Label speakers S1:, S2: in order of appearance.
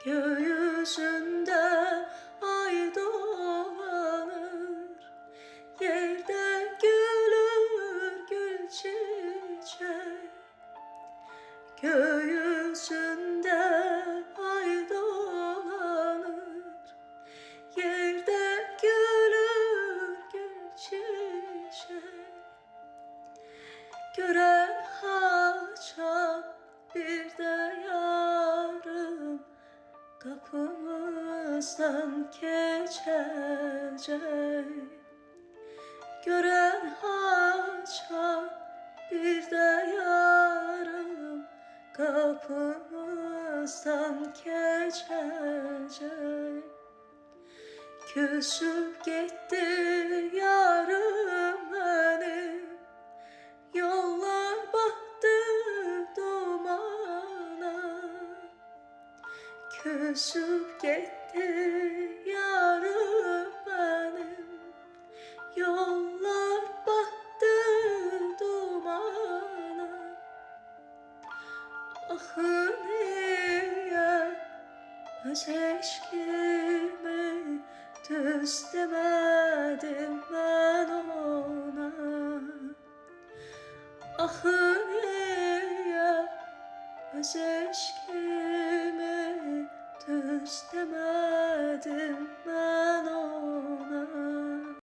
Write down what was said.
S1: Gökyüzünde ay dolanır, yerde gülür gül çiçek. Gökyüzünde ay dolanır, yerde gülür gül çiçek. Gören haça bir de yarım kapımızdan geçecek. Gören haça bir de yarım kapımızdan geçecek. Küsüp gitti yarım benim, yollar battı dumana. Küsüp gitti yarım benim, yollar battı dumana. Ah niye öz eşkimi düz demedim ben ona. Ah niye öz eşkimi